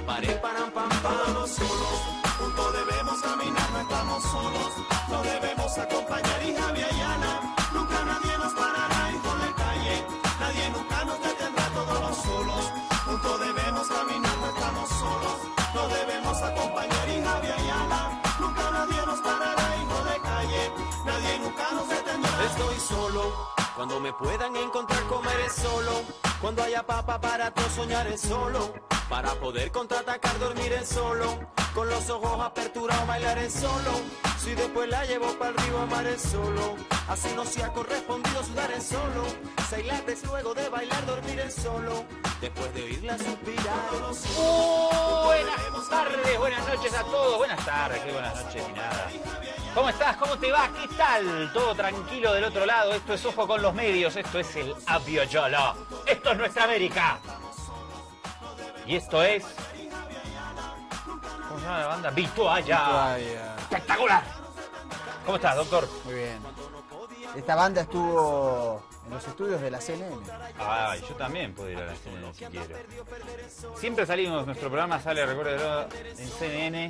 Pare, param, pam, pam, solos, juntos debemos caminar, no estamos solos, nos debemos acompañar y Javier Ayala, nunca nadie nos parará, hijo de calle, nadie nunca nos detendrá, todos los solos, juntos debemos caminar, no estamos solos, nos debemos acompañar y Javier Ayala, nunca nadie nos parará, hijo de calle, nadie nunca nos detendrá. Estoy solo, cuando me puedan encontrar comeré solo, cuando haya papa para todos soñaré solo, para poder contraatacar dormiré solo, con los ojos aperturados bailaré solo, si después la llevo para el río amaré solo, así no sea correspondido sudaré solo, 6 lates luego de bailar dormiré solo, después de oírla suspirar. Buenas tardes, buenas noches a todos, buenas tardes, qué buenas noches y nada. ¿Cómo estás? ¿Cómo te va? ¿Qué tal? Todo tranquilo del otro lado. Esto es Ojo con los Medios. Esto es el Aviolo. Esto es Nuestra América. Y esto es... ¿cómo se llama la banda? Vitualla. Espectacular. ¿Cómo estás, doctor? Muy bien. Esta banda estuvo en los estudios de la CNN. Ay, yo también puedo ir a la CNN si quiero. Siempre salimos, nuestro programa sale, recuerden, en CNN,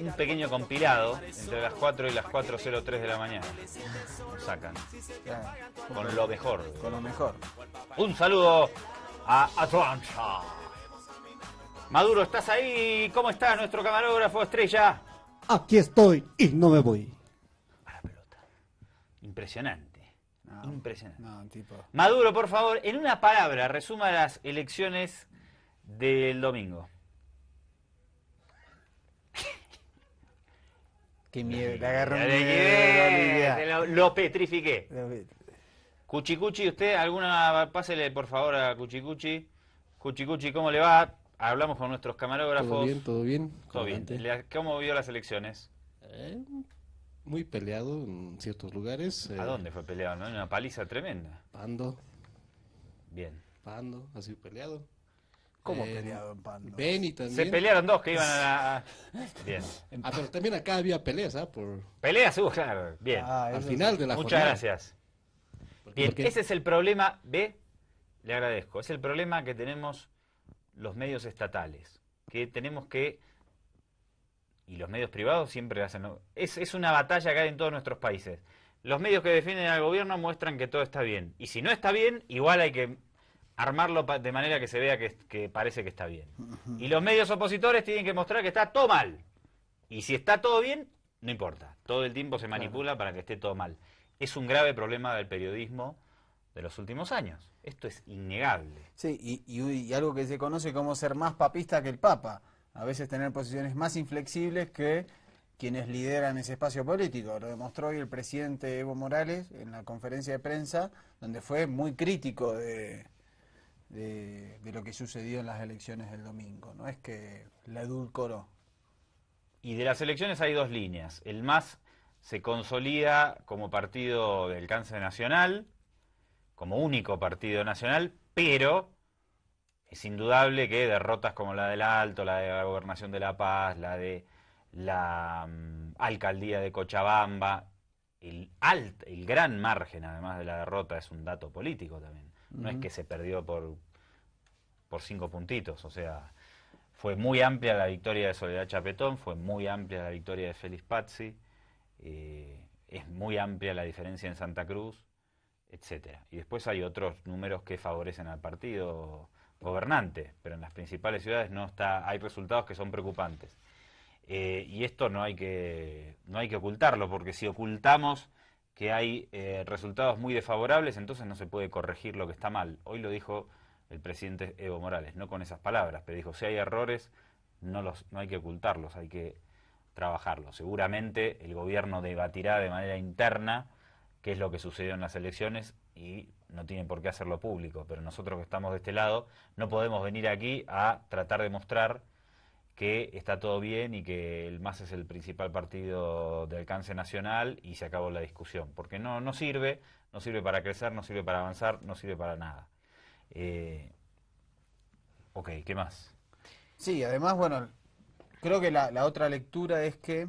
un pequeño compilado entre las 4 y las 4:03 de la mañana. Nos sacan. Claro, Con lo mejor. con lo mejor. Un saludo a Atlanta. Maduro, ¿estás ahí? ¿Cómo estás, nuestro camarógrafo estrella? Aquí estoy y no me voy. A la pelota. Impresionante. No, Impresionante. No, tipo. Maduro, por favor, en una palabra, resuma las elecciones del domingo. Qué miedo, le agarró un Te miedo. lo petrifiqué. Cuchicuchi, ¿usted alguna? Pásele, por favor, a Cuchicuchi. Cuchicuchi, ¿cómo le va? Hablamos con nuestros camarógrafos. Todo bien, todo bien. Todo bien. ¿Cómo vio las elecciones? Muy peleado en ciertos lugares. ¿A dónde fue peleado? ¿No? Una paliza tremenda. Pando, Bien. ha sido peleado. ¿Cómo peleado en Pando? Beni también. Se pelearon dos que iban a... Bien. Ah, pero también acá había peleas, ¿ah? Peleas hubo, claro. Bien. Al final de la Muchas jornada. gracias. Bien, Porque ese es el problema, ¿ve? Le agradezco. Es el problema que tenemos los medios estatales. Que tenemos que... Y los medios privados siempre hacen... Es una batalla que hay en todos nuestros países. Los medios que defienden al gobierno muestran que todo está bien. Y si no está bien, igual hay que armarlo de manera que se vea que parece que está bien. Y los medios opositores tienen que mostrar que está todo mal. Y si está todo bien, no importa. Todo el tiempo se manipula para que esté todo mal. Es un grave problema del periodismo de los últimos años. Esto es innegable. Sí, y algo que se conoce como ser más papista que el Papa. A veces tener posiciones más inflexibles que quienes lideran ese espacio político. Lo demostró hoy el presidente Evo Morales en la conferencia de prensa, donde fue muy crítico de lo que sucedió en las elecciones del domingo. No es que la edulcoró. Y de las elecciones hay dos líneas. El MAS se consolida como partido del alcance nacional, como único partido nacional, pero es indudable que derrotas como la del Alto, la de la Gobernación de La Paz, la de la Alcaldía de Cochabamba, el gran margen, además de la derrota, es un dato político también. No es que se perdió por 5 puntitos, o sea, fue muy amplia la victoria de Soledad Chapetón, fue muy amplia la victoria de Félix Pazzi, es muy amplia la diferencia en Santa Cruz, etcétera. Y después hay otros números que favorecen al partido gobernante, pero en las principales ciudades hay resultados que son preocupantes. Y esto no hay que ocultarlo, porque si ocultamos que hay resultados muy desfavorables, entonces no se puede corregir lo que está mal. Hoy lo dijo el presidente Evo Morales, no con esas palabras, pero dijo, si hay errores, no hay que ocultarlos, hay que trabajarlos. Seguramente el gobierno debatirá de manera interna qué es lo que sucedió en las elecciones y no tiene por qué hacerlo público, pero nosotros que estamos de este lado no podemos venir aquí a tratar de mostrar que está todo bien y que el MAS es el principal partido de alcance nacional y se acabó la discusión, porque no sirve para crecer, no sirve para avanzar, no sirve para nada. Ok, ¿qué más? Sí, además, bueno, creo que la otra lectura es que,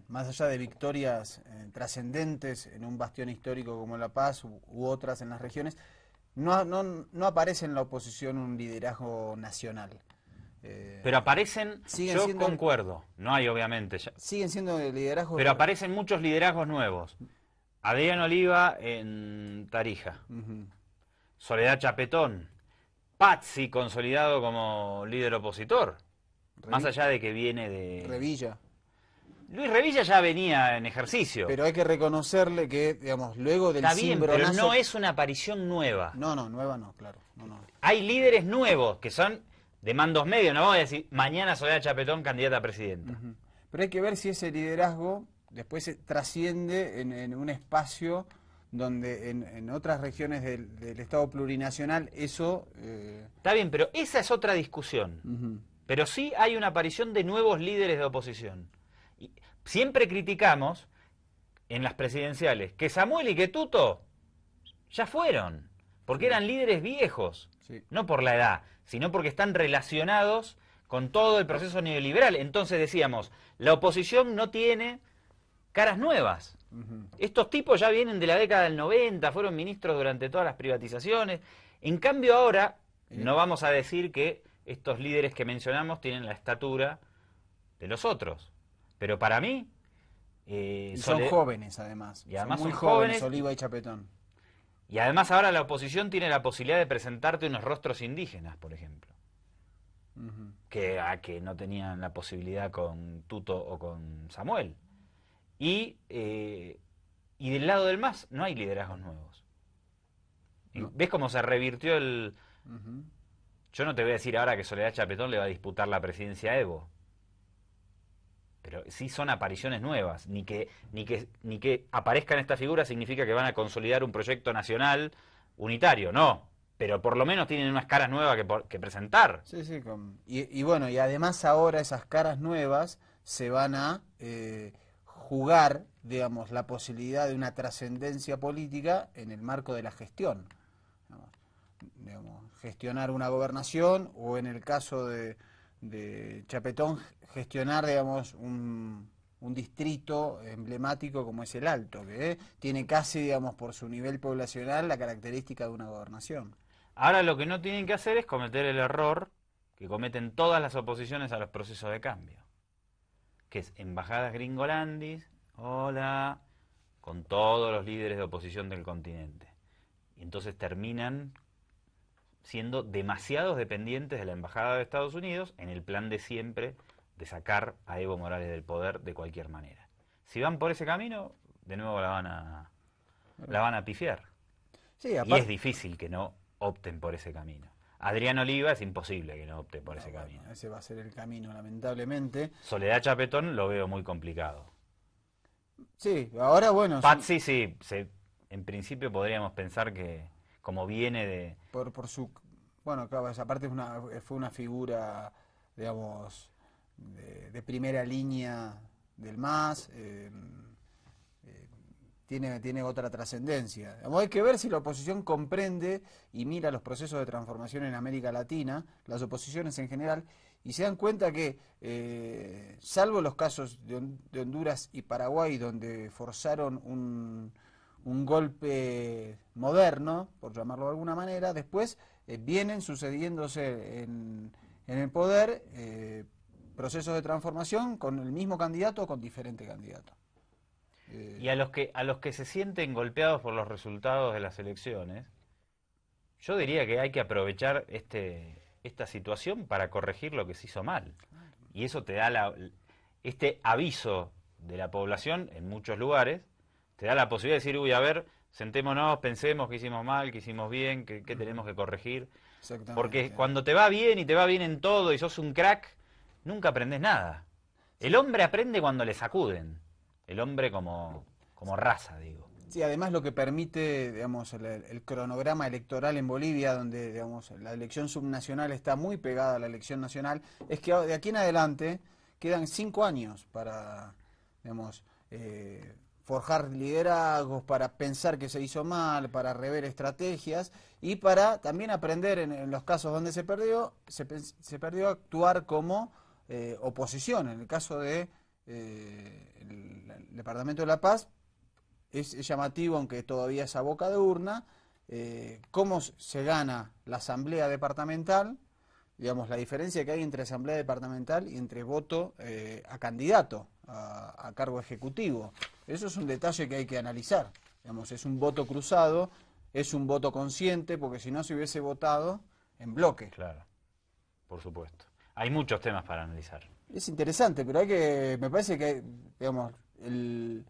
más allá de victorias trascendentes en un bastión histórico como La Paz u otras en las regiones, no aparece en la oposición un liderazgo nacional. Pero aparecen, siguen yo siendo- concuerdo, no hay obviamente, siguen siendo liderazgos... pero aparecen muchos liderazgos nuevos. Adrián Oliva en Tarija, Ujú. Soledad Chapetón, Pazzi consolidado como líder opositor, más allá de que viene de... Revilla. Luis Revilla ya venía en ejercicio. Pero hay que reconocerle que, digamos, luego del Está bien, pero cimbronazo... no es una aparición nueva. No, nueva no, claro. No. Hay líderes nuevos que son de mandos medios. No voy a decir, mañana Soledad Chapetón candidata a presidenta. Ujú. Pero hay que ver si ese liderazgo después se trasciende en un espacio donde en otras regiones del Estado plurinacional eso... Está bien, pero esa es otra discusión. Ujú. Pero sí hay una aparición de nuevos líderes de oposición. Y siempre criticamos en las presidenciales que Samuel y que Tuto ya fueron, porque eran líderes viejos, Sí. no por la edad, sino porque están relacionados con todo el proceso neoliberal. Entonces decíamos, la oposición no tiene caras nuevas. Ujú. Estos tipos ya vienen de la década del 90, fueron ministros durante todas las privatizaciones. En cambio ahora, no vamos a decir que estos líderes que mencionamos tienen la estatura de los otros. Pero para mí... Y son jóvenes, además. Y además son muy son jóvenes, jóvenes. Oliva y Chapetón. Y además ahora la oposición tiene la posibilidad de presentarte unos rostros indígenas, por ejemplo. Ujú. Que no tenían la posibilidad con Tuto o con Samuel. Y del lado del MAS no hay liderazgos nuevos. No. ¿Ves cómo se revirtió el...? Ujú. Yo no te voy a decir ahora que Soledad Chapetón le va a disputar la presidencia a Evo. Pero sí son apariciones nuevas. Ni que aparezcan estas figuras significa que van a consolidar un proyecto nacional unitario. No. Pero por lo menos tienen unas caras nuevas que presentar. Sí, sí. Y bueno, y además ahora esas caras nuevas se van a jugar, digamos, la posibilidad de una trascendencia política en el marco de la gestión. Digamos, gestionar una gobernación o en el caso de Chapetón gestionar, digamos, un distrito emblemático como es el Alto, que tiene casi, digamos, por su nivel poblacional la característica de una gobernación. Ahora lo que no tienen que hacer es cometer el error que cometen todas las oposiciones a los procesos de cambio. Que es embajadas gringolandis, hola, con todos los líderes de oposición del continente. Y entonces terminan siendo demasiados dependientes de la embajada de Estados Unidos en el plan de siempre de sacar a Evo Morales del poder de cualquier manera. Si van por ese camino, de nuevo la van a pifiar. Sí, Y aparte, es difícil que no opten por ese camino. Adrián Oliva es imposible que no opte por ese camino. ese va a ser el camino, lamentablemente. Soledad Chapetón lo veo muy complicado. Sí, ahora bueno, Pazzi sí, en principio podríamos pensar que como viene de... por su... Bueno, claro, aparte fue una figura, digamos, de primera línea del MAS, tiene otra trascendencia. Digamos, hay que ver si la oposición comprende y mira los procesos de transformación en América Latina, las oposiciones en general, y se dan cuenta que, salvo los casos de Honduras y Paraguay, donde forzaron un golpe moderno, por llamarlo de alguna manera, después vienen sucediéndose en el poder procesos de transformación con el mismo candidato o con diferente candidato. Y a los que se sienten golpeados por los resultados de las elecciones, yo diría que hay que aprovechar esta situación para corregir lo que se hizo mal. Y eso te da este aviso de la población en muchos lugares, te da la posibilidad de decir, uy, a ver, sentémonos, pensemos qué hicimos mal, qué hicimos bien, qué tenemos que corregir. Exactamente. Porque cuando te va bien y te va bien en todo y sos un crack, nunca aprendes nada. El hombre aprende cuando le sacuden. El hombre como raza, digo. Sí, además lo que permite, digamos, el cronograma electoral en Bolivia, donde, digamos, la elección subnacional está muy pegada a la elección nacional, es que de aquí en adelante quedan 5 años para, digamos, forjar liderazgos, para pensar que se hizo mal, para rever estrategias y para también aprender en los casos donde se perdió a actuar como oposición. En el caso de el Departamento de La Paz, es llamativo, aunque todavía es a boca de urna, cómo se gana la asamblea departamental digamos, la diferencia que hay entre asamblea departamental y entre voto a candidato a cargo ejecutivo. Eso es un detalle que hay que analizar. Digamos, es un voto cruzado, es un voto consciente, porque si no se hubiese votado en bloque. Claro, por supuesto. Hay muchos temas para analizar. Es interesante, pero me parece que, digamos, el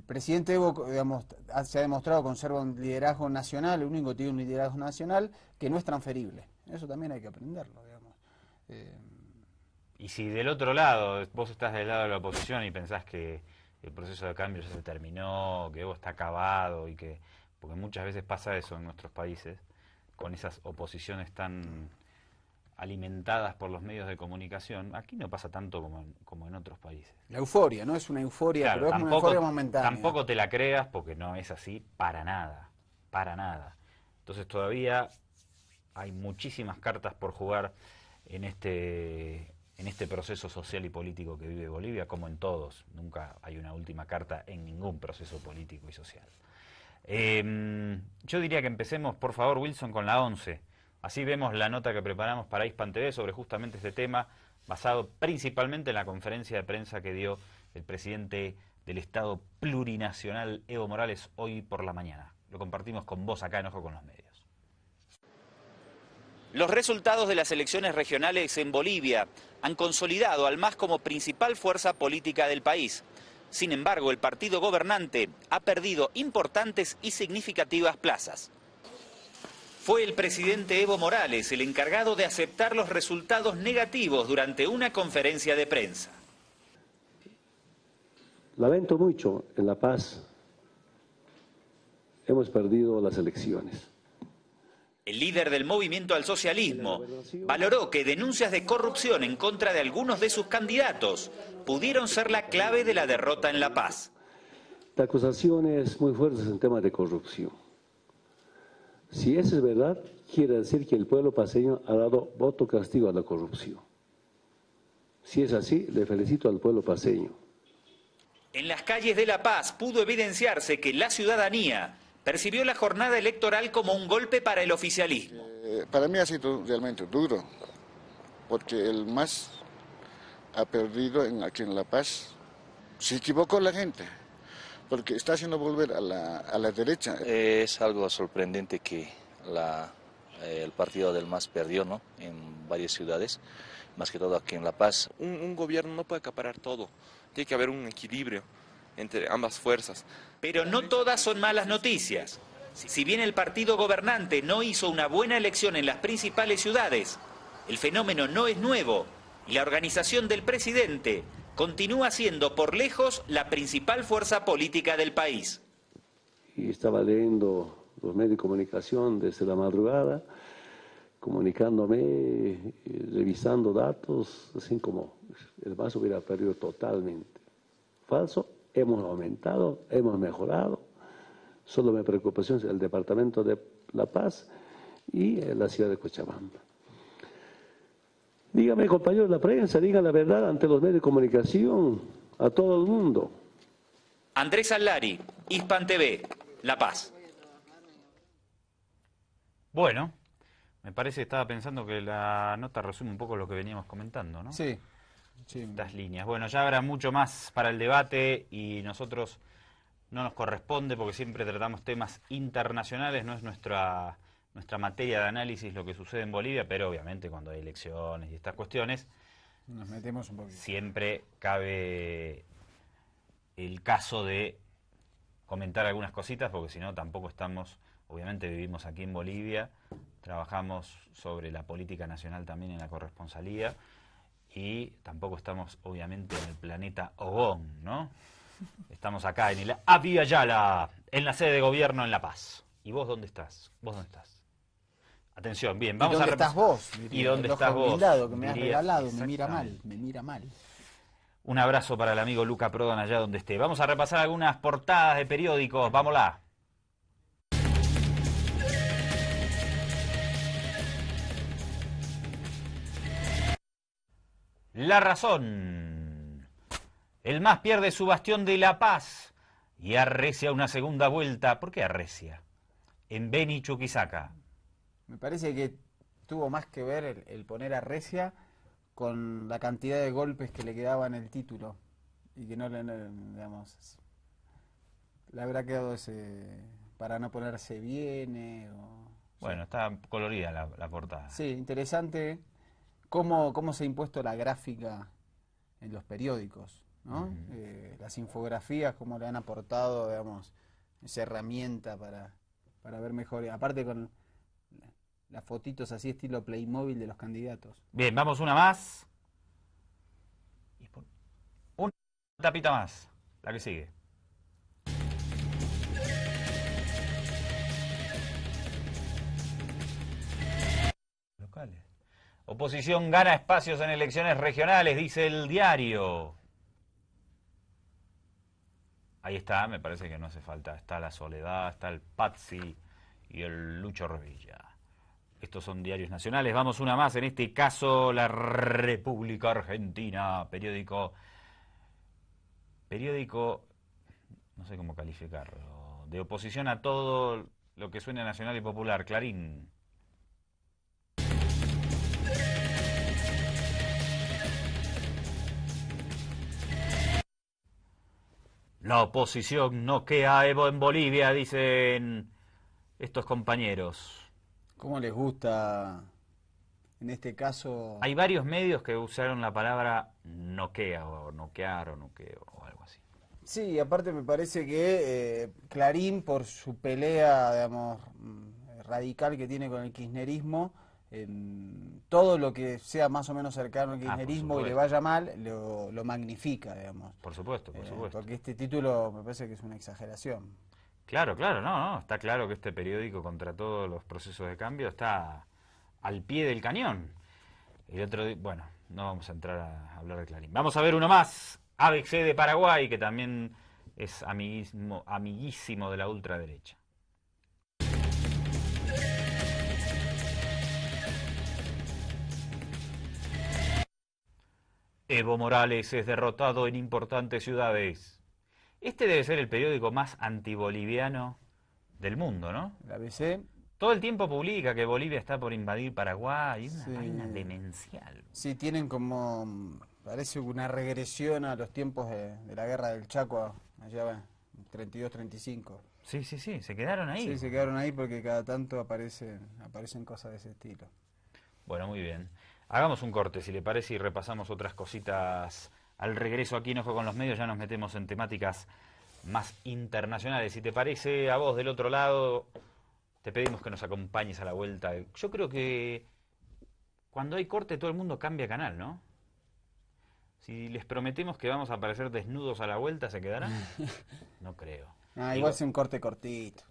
presidente Evo, digamos, se ha demostrado que conserva un liderazgo nacional, el único que tiene un liderazgo nacional que no es transferible. Eso también hay que aprenderlo, digamos. Y si del otro lado, vos estás del lado de la oposición y pensás que el proceso de cambio ya se terminó, que Evo está acabado y que... Porque muchas veces pasa eso en nuestros países, con esas oposiciones tan alimentadas por los medios de comunicación. Aquí no pasa tanto como en otros países. La euforia, ¿no? Es una euforia, Claro, pero es una euforia momentánea. Tampoco te la creas porque no es así para nada, para nada. Entonces todavía hay muchísimas cartas por jugar en este proceso social y político que vive Bolivia, como en todos. Nunca hay una última carta en ningún proceso político y social. Yo diría que empecemos, por favor, Wilson, con la 11. Así vemos la nota que preparamos para Hispan TV sobre justamente este tema, basado principalmente en la conferencia de prensa que dio el presidente del Estado plurinacional, Evo Morales, hoy por la mañana. Lo compartimos con vos acá en Ojo con los Medios. Los resultados de las elecciones regionales en Bolivia han consolidado al MAS como principal fuerza política del país. Sin embargo, el partido gobernante ha perdido importantes y significativas plazas. Fue el presidente Evo Morales el encargado de aceptar los resultados negativos durante una conferencia de prensa. Lamento mucho, en La Paz hemos perdido las elecciones. El líder del movimiento al socialismo valoró que denuncias de corrupción en contra de algunos de sus candidatos pudieron ser la clave de la derrota en La Paz. La acusación es muy fuerte en temas de corrupción. Si eso es verdad, quiere decir que el pueblo paceño ha dado voto castigo a la corrupción. Si es así, le felicito al pueblo paceño. En las calles de La Paz pudo evidenciarse que la ciudadanía percibió la jornada electoral como un golpe para el oficialismo. Para mí ha sido realmente duro, porque el MAS ha perdido aquí en La Paz. Se equivocó la gente, porque está haciendo volver a la derecha. Es algo sorprendente que el partido del MAS perdió, ¿no?, en varias ciudades, más que todo aquí en La Paz. Un gobierno no puede acaparar todo, tiene que haber un equilibrio entre ambas fuerzas. Pero no todas son malas noticias. Si bien el partido gobernante no hizo una buena elección en las principales ciudades, el fenómeno no es nuevo y la organización del presidente continúa siendo por lejos la principal fuerza política del país. Y estaba leyendo los medios de comunicación desde la madrugada, comunicándome, revisando datos, así como el MAS hubiera perdido totalmente. Falso. Hemos aumentado, hemos mejorado. Solo mi preocupación es el departamento de La Paz y la ciudad de Cochabamba. Dígame, compañeros de la prensa, digan la verdad ante los medios de comunicación, a todo el mundo. Andrés Allari, Hispan TV, La Paz. Bueno, me parece que estaba pensando que la nota resume un poco lo que veníamos comentando, ¿no? Sí. Sí. Estas líneas. Bueno, ya habrá mucho más para el debate y nosotros no nos corresponde porque siempre tratamos temas internacionales, no es nuestra materia de análisis lo que sucede en Bolivia, pero obviamente cuando hay elecciones y estas cuestiones nos metemos un poquito. Siempre cabe el caso de comentar algunas cositas porque si no tampoco estamos, obviamente vivimos aquí en Bolivia, trabajamos sobre la política nacional también en la corresponsalía. Y tampoco estamos, obviamente, en el planeta Ogón, ¿no? Estamos acá en el Abya Yala, en la sede de gobierno en La Paz. ¿Y vos dónde estás? ¿Vos dónde estás? Atención, bien, vamos a... ¿Y dónde estás vos? ¿Y dónde estás vos? Blindado, que me has regalado, me mira mal, me mira mal. Un abrazo para el amigo Luca Prodan allá donde esté. Vamos a repasar algunas portadas de periódicos, vámonos. La Razón. El MAS pierde su bastión de La Paz y arrecia una segunda vuelta. ¿Por qué arrecia? En Beni, Chuquisaca. Me parece que tuvo más que ver el poner a Recia con la cantidad de golpes que le quedaban en el título y que digamos, le habrá quedado ese para no ponerse viene o... Bueno, está colorida la portada. Sí, interesante cómo se ha impuesto la gráfica en los periódicos, ¿no? Las infografías, cómo le han aportado, digamos, esa herramienta para ver mejor. Aparte con las fotitos así estilo Playmobil de los candidatos. Bien, vamos una más. Una tapita más, la que sigue. Locales. Oposición gana espacios en elecciones regionales, dice el diario. Ahí está, me parece que no hace falta. Está la Soledad, está el Pazzi y el Lucho Revilla. Estos son diarios nacionales. Vamos una más, en este caso La República Argentina, periódico, no sé cómo calificarlo, de oposición a todo lo que suena nacional y popular, Clarín. La oposición noquea a Evo en Bolivia, dicen estos compañeros. ¿Cómo les gusta, en este caso? Hay varios medios que usaron la palabra noquea, o noquear, o noqueo, o algo así. Sí, aparte me parece que Clarín, por su pelea, digamos, radical que tiene con el kirchnerismo, todo lo que sea más o menos cercano al kirchnerismo y le vaya mal, lo magnifica, digamos. Por supuesto, por supuesto. Porque este título me parece que es una exageración. Claro, claro, no, está claro que este periódico contra todos los procesos de cambio está al pie del cañón. El otro día, bueno, no vamos a entrar a hablar de Clarín. Vamos a ver uno más, ABC de Paraguay, que también es amiguísimo de la ultraderecha. Evo Morales es derrotado en importantes ciudades. Este debe ser el periódico más antiboliviano del mundo, ¿no? La ABC. Todo el tiempo publica que Bolivia está por invadir Paraguay. Es una vaina demencial. Sí, tienen como, parece una regresión a los tiempos de la guerra del Chaco, allá en 32-35. Sí, se quedaron ahí. Sí, se quedaron ahí porque cada tanto aparecen cosas de ese estilo. Bueno, muy bien. Hagamos un corte, si le parece, y repasamos otras cositas. Al regreso aquí No Fue con los Medios, ya nos metemos en temáticas más internacionales. Si te parece, a vos del otro lado, te pedimos que nos acompañes a la vuelta. Yo creo que cuando hay corte todo el mundo cambia canal, ¿no? Si les prometemos que vamos a aparecer desnudos a la vuelta, ¿se quedarán? No creo. Igual es un corte cortito.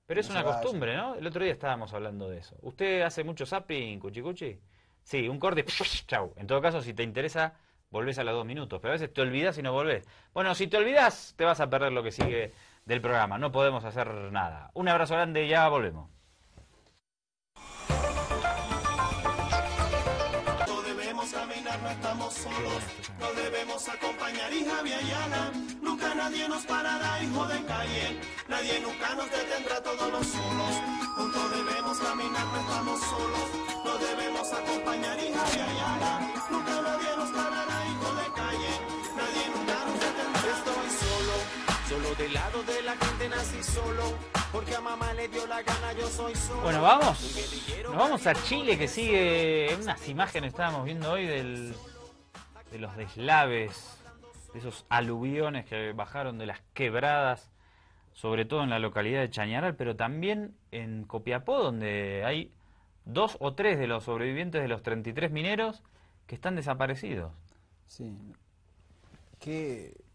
Pero es una costumbre, ¿no? El otro día estábamos hablando de eso. ¿Usted hace mucho zapping, cuchicuchi? Sí, un corte, chau. En todo caso, si te interesa, volvés a los 2 minutos. Pero a veces te olvidás y no volvés. Bueno, si te olvidás, te vas a perder lo que sigue del programa. No podemos hacer nada. Un abrazo grande y ya volvemos. No debemos caminar, no estamos solos. No debemos acompañar, hija Viayana. Nunca nadie nos parará, hijo de calle. Nadie nunca nos detendrá, todos los solos. Juntos debemos caminar, no estamos solos. No debemos acompañar, hija Viayana. Nunca nadie nos parará, hijo de calle. Nadie nunca nos detendrá. Estoy solo del lado de la gente nací solo. Porque a mamá le dio la gana, yo soy solo. Bueno, nos vamos a Chile, que sigue unas imágenes estábamos viendo hoy de los deslaves, de esos aluviones que bajaron de las quebradas, sobre todo en la localidad de Chañaral, pero también en Copiapó, donde hay 2 o 3 de los sobrevivientes de los 33 mineros que están desaparecidos. Sí.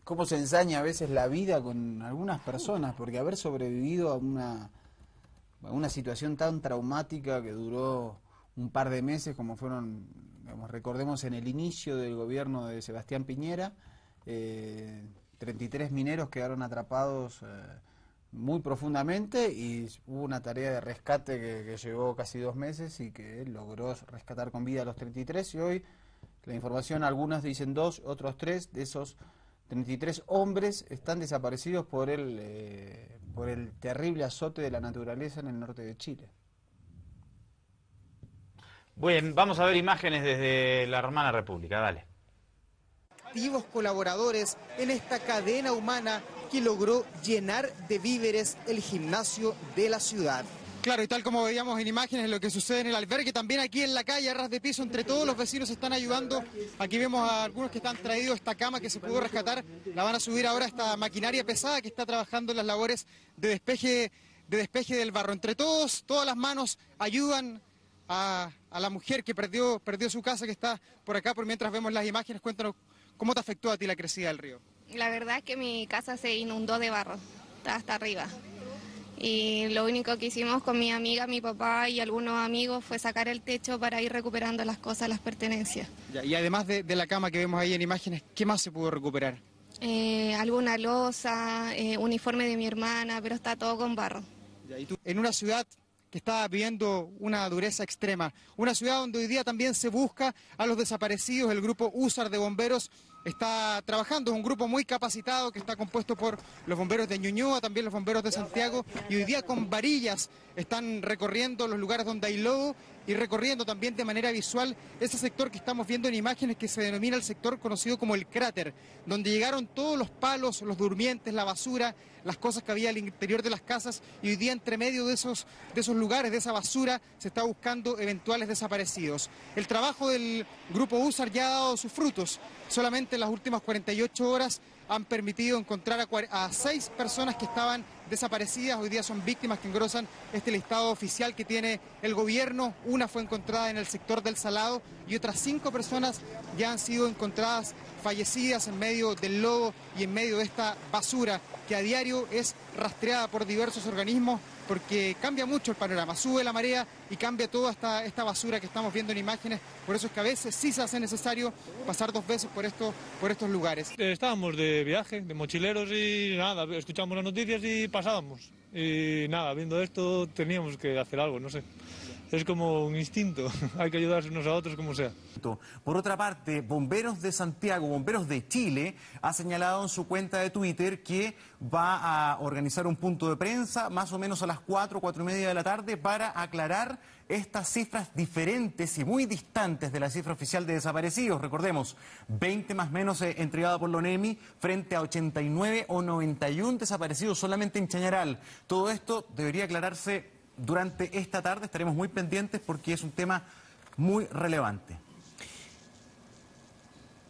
¿Cómo se ensaña a veces la vida con algunas personas? Porque haber sobrevivido a una situación tan traumática que duró un par de meses, como fueron, digamos, recordemos en el inicio del gobierno de Sebastián Piñera, 33 mineros quedaron atrapados muy profundamente y hubo una tarea de rescate que llevó casi 2 meses y que logró rescatar con vida a los 33 y hoy la información, algunos dicen 2, otros 3 de esos 33 hombres están desaparecidos por el terrible azote de la naturaleza en el norte de Chile. Bien, vamos a ver imágenes desde la hermana República, dale. Activos colaboradores en esta cadena humana que logró llenar de víveres el gimnasio de la ciudad. Claro, y tal como veíamos en imágenes lo que sucede en el albergue, también aquí en la calle, a ras de piso, entre todos los vecinos se están ayudando. Aquí vemos a algunos que están traído esta cama que se pudo rescatar, la van a subir ahora a esta maquinaria pesada que está trabajando en las labores de despeje del barro. Entre todos, todas las manos ayudan a la mujer que perdió su casa, que está por acá, por mientras vemos las imágenes. Cuéntanos, ¿cómo te afectó a ti la crecida del río? La verdad es que mi casa se inundó de barro, está hasta arriba. Y lo único que hicimos con mi amiga, mi papá y algunos amigos fue sacar el techo para ir recuperando las cosas, las pertenencias. Ya, y además de la cama que vemos ahí en imágenes, ¿qué más se pudo recuperar? Alguna loza, uniforme de mi hermana, pero está todo con barro. Ya, y tú, en una ciudad que está viviendo una dureza extrema, una ciudad donde hoy día también se busca a los desaparecidos, el grupo USAR de bomberos está trabajando, es un grupo muy capacitado que está compuesto por los bomberos de Ñuñoa, también los bomberos de Santiago, y hoy día con varillas están recorriendo los lugares donde hay lodo y recorriendo también de manera visual ese sector que estamos viendo en imágenes que se denomina el sector conocido como el cráter, donde llegaron todos los palos, los durmientes, la basura, las cosas que había al interior de las casas, y hoy día entre medio de esos lugares, de esa basura, se está buscando eventuales desaparecidos. El trabajo del grupo USAR ya ha dado sus frutos. Solamente en las últimas 48 horas han permitido encontrar a 6 personas que estaban desaparecidas. Hoy día son víctimas que engrosan este listado oficial que tiene el gobierno. Una fue encontrada en el sector del Salado y otras 5 personas ya han sido encontradas fallecidas en medio del lodo y en medio de esta basura que a diario es rastreada por diversos organismos, porque cambia mucho el panorama, sube la marea y cambia toda esta basura que estamos viendo en imágenes. Por eso es que a veces sí se hace necesario pasar 2 veces por estos lugares. Estábamos de viaje, de mochileros, y nada, escuchamos las noticias y pasábamos. Y nada, viendo esto teníamos que hacer algo, no sé. Es como un instinto, hay que ayudarse unos a otros como sea. Por otra parte, Bomberos de Santiago, Bomberos de Chile, ha señalado en su cuenta de Twitter que va a organizar un punto de prensa más o menos a las 4:30 de la tarde para aclarar estas cifras diferentes y muy distantes de la cifra oficial de desaparecidos. Recordemos, 20 más menos entregada por la ONEMI frente a 89 o 91 desaparecidos solamente en Chañaral. Todo esto debería aclararse durante esta tarde, estaremos muy pendientes porque es un tema muy relevante.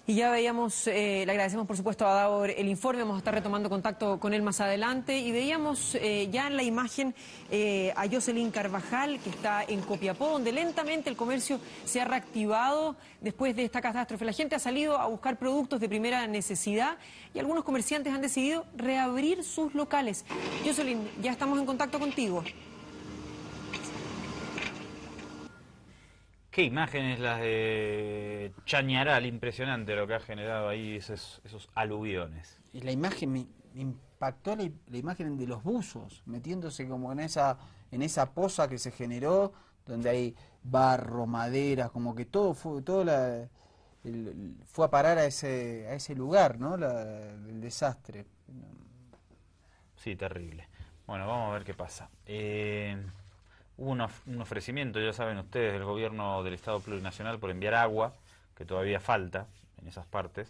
Y ya veíamos, le agradecemos por supuesto a Davor el informe, vamos a estar retomando contacto con él más adelante, y veíamos ya en la imagen a Jocelyn Carvajal, que está en Copiapó, donde lentamente el comercio se ha reactivado después de esta catástrofe. La gente ha salido a buscar productos de primera necesidad y algunos comerciantes han decidido reabrir sus locales. Jocelyn, ya estamos en contacto contigo. Qué imágenes las de Chañaral, impresionante lo que ha generado ahí esos aluviones. Y la imagen, me impactó la imagen de los buzos, metiéndose como en esa poza que se generó, donde hay barro, madera, como que todo fue a parar a ese lugar, ¿no? El desastre. Sí, terrible. Bueno, vamos a ver qué pasa. Hubo un ofrecimiento, ya saben ustedes, del gobierno del Estado Plurinacional por enviar agua, que todavía falta en esas partes,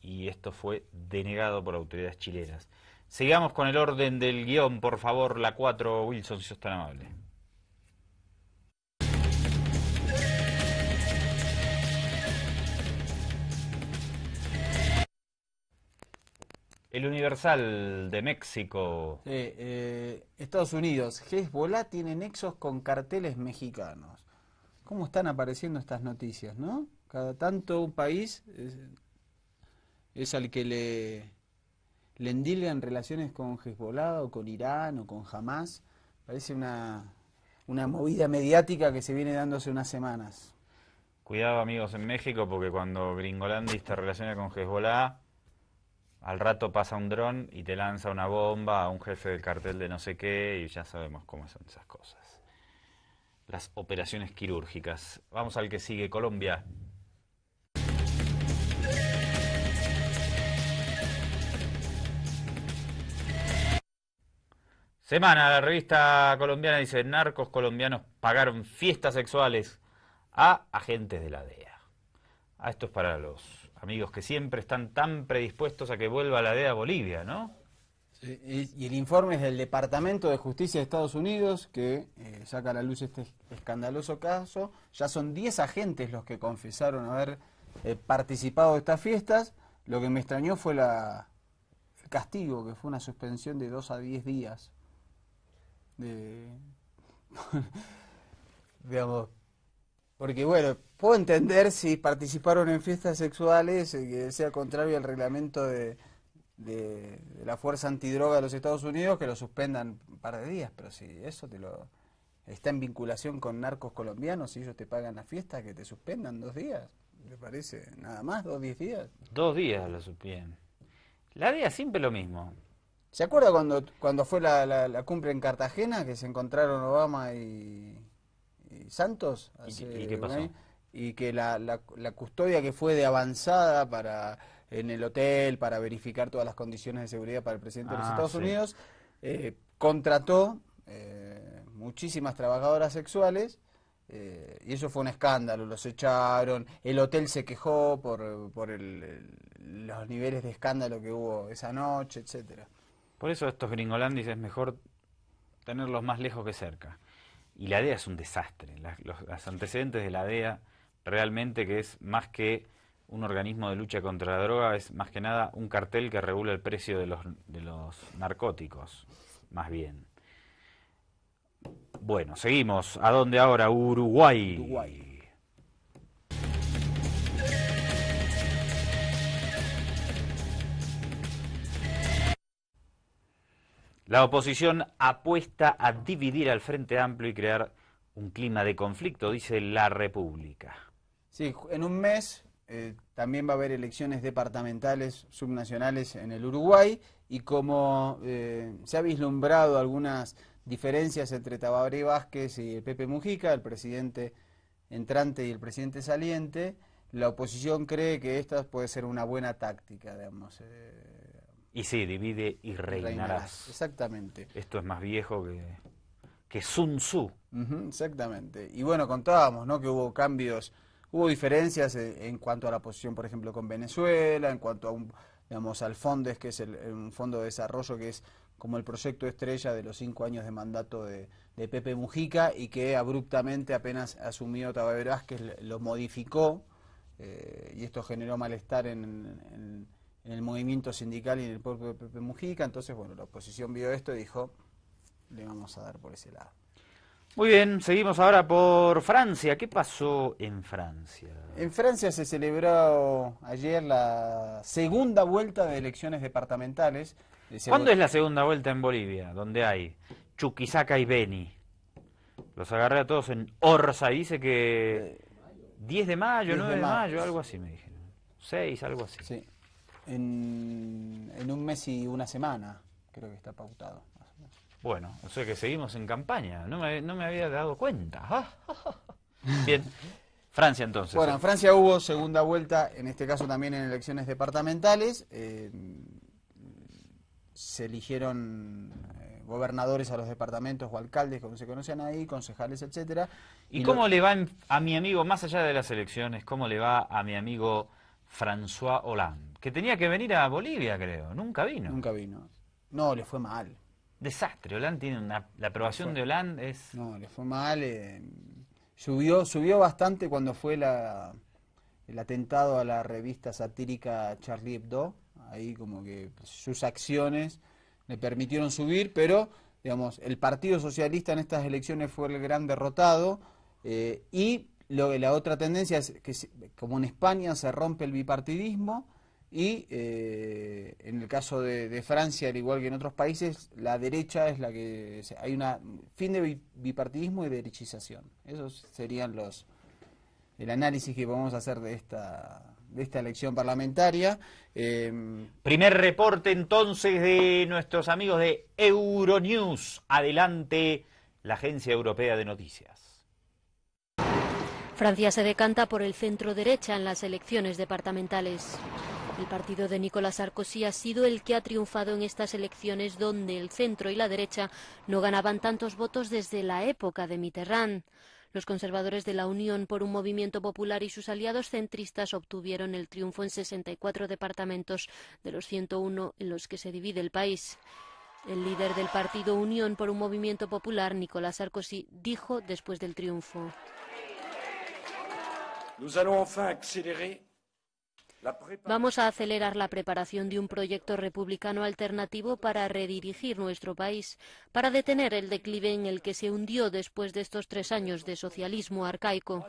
y esto fue denegado por autoridades chilenas. Sigamos con el orden del guión, por favor, la 4, Wilson, si sos tan amable. El Universal de México. Estados Unidos, Hezbollah tiene nexos con carteles mexicanos. ¿Cómo están apareciendo estas noticias, no? Cada tanto un país es al que le endilgan relaciones con Hezbollah o con Irán o con Hamas. Parece una movida mediática que se viene dando hace unas semanas. Cuidado, amigos, en México, porque cuando Gringolandis te relaciona con Hezbollah, al rato pasa un dron y te lanza una bomba a un jefe del cartel de no sé qué, y ya sabemos cómo son esas cosas. Las operaciones quirúrgicas. Vamos al que sigue, Colombia. Semana, la revista colombiana dice: narcos colombianos pagaron fiestas sexuales a agentes de la DEA. Esto es para los amigos que siempre están tan predispuestos a que vuelva la DEA a Bolivia, ¿no? Sí, y el informe es del Departamento de Justicia de Estados Unidos, que saca a la luz este escandaloso caso. Ya son 10 agentes los que confesaron haber participado de estas fiestas. Lo que me extrañó fue el castigo, que fue una suspensión de 2 a 10 días. Digamos, porque bueno, puedo entender si participaron en fiestas sexuales que sea contrario al reglamento de la Fuerza Antidroga de los Estados Unidos, que lo suspendan un par de días, pero si eso está en vinculación con narcos colombianos, si ellos te pagan la fiesta, que te suspendan 2 días, ¿me parece? Nada más, 10 días. 2 días lo suspenden. La DEA siempre lo mismo. ¿Se acuerda cuando fue la cumbre en Cartagena, que se encontraron Obama y Santos? ¿Y qué pasó? Y que la custodia que fue de avanzada en el hotel para verificar todas las condiciones de seguridad para el presidente de los Estados Unidos, contrató muchísimas trabajadoras sexuales, y eso fue un escándalo, los echaron, el hotel se quejó por los niveles de escándalo que hubo esa noche, etcétera. Por eso estos gringolandis es mejor tenerlos más lejos que cerca. Y la DEA es un desastre. Los antecedentes de la DEA realmente, que es más que un organismo de lucha contra la droga, es más que nada un cartel que regula el precio de los narcóticos, más bien. Bueno, seguimos. ¿A dónde ahora? Uruguay. La oposición apuesta a dividir al Frente Amplio y crear un clima de conflicto, dice La República. Sí, en un mes también va a haber elecciones departamentales subnacionales en el Uruguay, y como se ha vislumbrado algunas diferencias entre Tabaré Vázquez y Pepe Mujica, el presidente entrante y el presidente saliente, la oposición cree que esta puede ser una buena táctica, digamos. Y sí, divide y reinarás. Exactamente. Esto es más viejo que Sun Tzu. Exactamente. Y bueno, contábamos, ¿no?, que hubo cambios, hubo diferencias en cuanto a la posición, por ejemplo, con Venezuela, en cuanto a al FONDES, que es un fondo de desarrollo que es como el proyecto estrella de los 5 años de mandato de Pepe Mujica, y que abruptamente, apenas asumió Tabaré Vázquez, lo modificó, y esto generó malestar en el movimiento sindical y en el propio Pepe Mujica. Entonces, bueno, la oposición vio esto y dijo, le vamos a dar por ese lado. Muy bien, seguimos ahora por Francia. ¿Qué pasó en Francia? En Francia se celebró ayer la segunda vuelta de elecciones departamentales. ¿Cuándo es la segunda vuelta en Bolivia? Donde hay Chuquisaca y Beni. Los agarré a todos en Orza, y dice que 10 de mayo, 9 de mayo, algo así me dijeron. 6, algo así. Sí. En un mes y una semana, creo que está pautado. Bueno, o sea que seguimos en campaña, no me había dado cuenta. Bien, Francia entonces. Bueno, en Francia hubo segunda vuelta, en este caso también en elecciones departamentales. Se eligieron gobernadores a los departamentos o alcaldes, como se conocían ahí, concejales, etcétera. ¿Y cómo le va a mi amigo, más allá de las elecciones, cómo le va a mi amigo François Hollande? Que tenía que venir a Bolivia, creo. Nunca vino. Nunca vino. No, le fue mal. Desastre. Hollande tiene la aprobación de Hollande es... No, le fue mal. Subió bastante cuando fue el atentado a la revista satírica Charlie Hebdo. Ahí como que sus acciones le permitieron subir, pero digamos, el Partido Socialista en estas elecciones fue el gran derrotado, y la otra tendencia es que, como en España, se rompe el bipartidismo, y en el caso de Francia, al igual que en otros países, la derecha es la que... Hay un fin de bipartidismo y derechización. Esos serían el análisis que podemos hacer de esta elección parlamentaria. Primer reporte entonces de nuestros amigos de Euronews. Adelante, la Agencia Europea de Noticias. Francia se decanta por el centro-derecha en las elecciones departamentales. El partido de Nicolas Sarkozy ha sido el que ha triunfado en estas elecciones, donde el centro y la derecha no ganaban tantos votos desde la época de Mitterrand. Los conservadores de la Unión por un Movimiento Popular y sus aliados centristas obtuvieron el triunfo en 64 departamentos de los 101 en los que se divide el país. El líder del partido Unión por un Movimiento Popular, Nicolas Sarkozy, dijo después del triunfo: vamos a acelerar la preparación de un proyecto republicano alternativo para redirigir nuestro país, para detener el declive en el que se hundió después de estos 3 años de socialismo arcaico.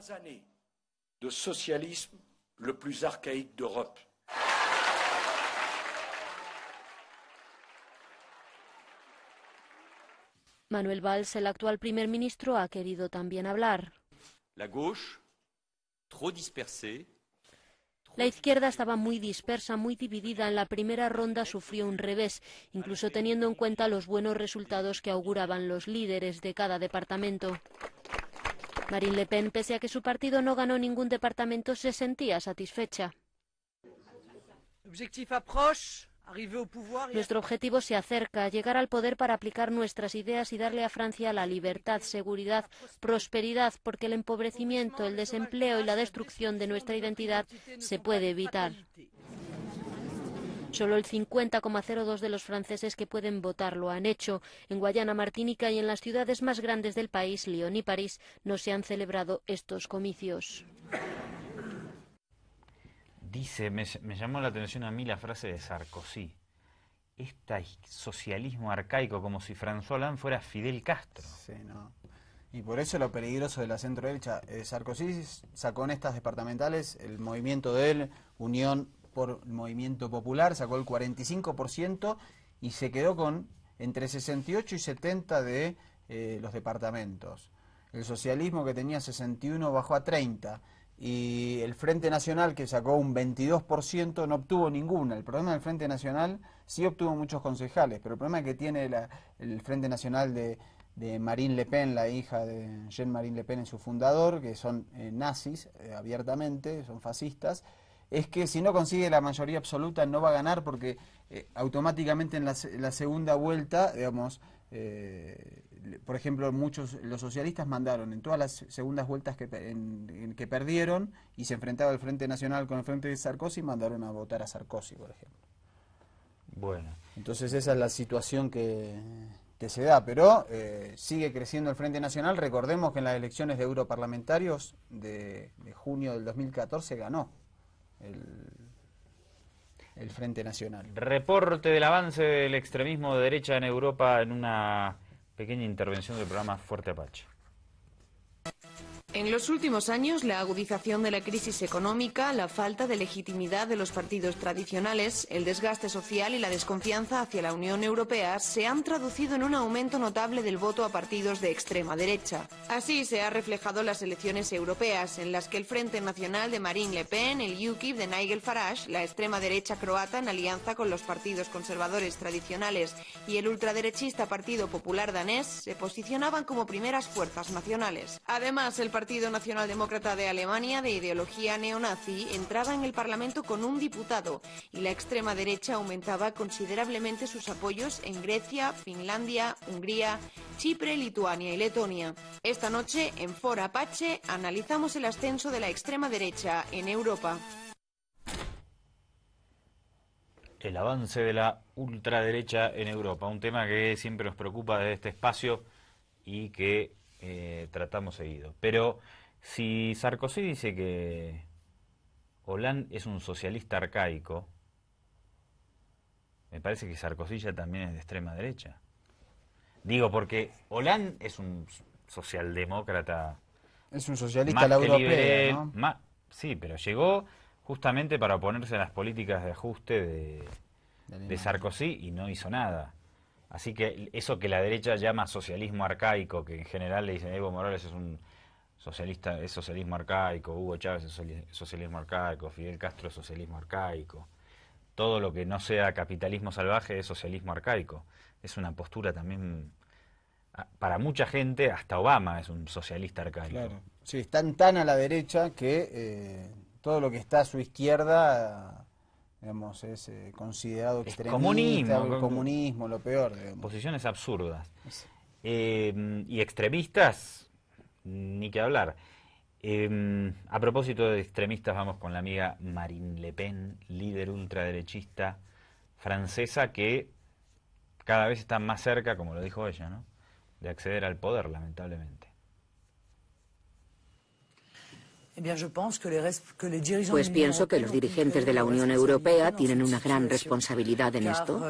Manuel Valls, el actual primer ministro, ha querido también hablar. La gauche, trop dispersée. La izquierda estaba muy dispersa, muy dividida. En la primera ronda sufrió un revés, incluso teniendo en cuenta los buenos resultados que auguraban los líderes de cada departamento. Marine Le Pen, pese a que su partido no ganó ningún departamento, se sentía satisfecha. Nuestro objetivo se acerca, llegar al poder para aplicar nuestras ideas y darle a Francia la libertad, seguridad, prosperidad, porque el empobrecimiento, el desempleo y la destrucción de nuestra identidad se puede evitar. Solo el 50,02% de los franceses que pueden votar lo han hecho. En Guayana, Martinica y en las ciudades más grandes del país, Lyon y París, no se han celebrado estos comicios. Dice, me llamó la atención a mí la frase de Sarkozy. Socialismo arcaico, como si François Hollande fuera Fidel Castro. Sí, no. Y por eso lo peligroso de la centro-derecha. Sarkozy sacó en estas departamentales el movimiento de él, Unión por el Movimiento Popular, sacó el 45% y se quedó con entre 68 y 70 de los departamentos. El socialismo, que tenía 61, bajó a 30. Y el Frente Nacional, que sacó un 22%, no obtuvo ninguna. El problema del Frente Nacional sí obtuvo muchos concejales, pero el problema que tiene el Frente Nacional de Marine Le Pen, la hija de Jean-Marie Le Pen, en su fundador, que son nazis abiertamente, son fascistas, es que si no consigue la mayoría absoluta no va a ganar, porque automáticamente en la segunda vuelta, digamos, por ejemplo, los socialistas mandaron en todas las segundas vueltas que perdieron y se enfrentaba el Frente Nacional con el Frente de Sarkozy, mandaron a votar a Sarkozy, por ejemplo. Bueno. Entonces esa es la situación que se da, pero sigue creciendo el Frente Nacional. Recordemos que en las elecciones de europarlamentarios de junio del 2014 ganó el Frente Nacional. Reporte del avance del extremismo de derecha en Europa en una pequeña intervención del programa Fuerte Apache. En los últimos años, la agudización de la crisis económica, la falta de legitimidad de los partidos tradicionales, el desgaste social y la desconfianza hacia la Unión Europea se han traducido en un aumento notable del voto a partidos de extrema derecha. Así se ha reflejado en las elecciones europeas, en las que el Frente Nacional de Marine Le Pen, el UKIP de Nigel Farage, la extrema derecha croata en alianza con los partidos conservadores tradicionales y el ultraderechista Partido Popular danés se posicionaban como primeras fuerzas nacionales. Además, el Partido Nacionaldemócrata de Alemania, de ideología neonazi, entraba en el Parlamento con un diputado y la extrema derecha aumentaba considerablemente sus apoyos en Grecia, Finlandia, Hungría, Chipre, Lituania y Letonia. Esta noche, en Fora Apache, analizamos el ascenso de la extrema derecha en Europa. El avance de la ultraderecha en Europa, un tema que siempre nos preocupa desde este espacio y que tratamos seguido. Pero si Sarkozy dice que Hollande es un socialista arcaico, me parece que Sarkozy ya también es de extrema derecha. Digo, porque Hollande es un socialdemócrata. Es un socialista a la europea, ¿no? Sí, pero llegó justamente para oponerse a las políticas de ajuste de Sarkozy y no hizo nada. Así que eso que la derecha llama socialismo arcaico, que en general le dicen Evo Morales es un socialista, es socialismo arcaico, Hugo Chávez es socialismo arcaico, Fidel Castro es socialismo arcaico. Todo lo que no sea capitalismo salvaje es socialismo arcaico. Es una postura también, para mucha gente, hasta Obama es un socialista arcaico. Claro. Sí, están tan a la derecha que todo lo que está a su izquierda, digamos, es considerado extremista, comunismo, lo peor. Digamos. Posiciones absurdas. Y extremistas ni que hablar. A propósito de extremistas, vamos con la amiga Marine Le Pen, líder ultraderechista francesa, que cada vez está más cerca, como lo dijo ella, ¿no?, de acceder al poder, lamentablemente. Pues pienso que los dirigentes de la Unión Europea tienen una gran responsabilidad en esto.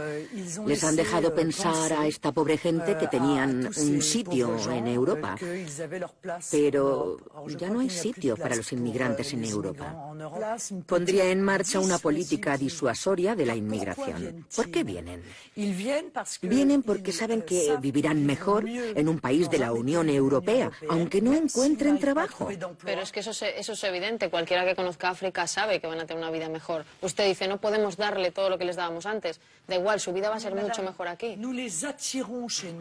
Les han dejado pensar a esta pobre gente que tenían un sitio en Europa, pero ya no hay sitio para los inmigrantes en Europa. Pondría en marcha una política disuasoria de la inmigración. ¿Por qué vienen? Vienen porque saben que vivirán mejor en un país de la Unión Europea, aunque no encuentren trabajo. Pero es que eso es evidente. Cualquiera que conozca África sabe que van a tener una vida mejor. Usted dice, no podemos darle todo lo que les dábamos antes. Da igual, su vida va a ser mucho mejor aquí.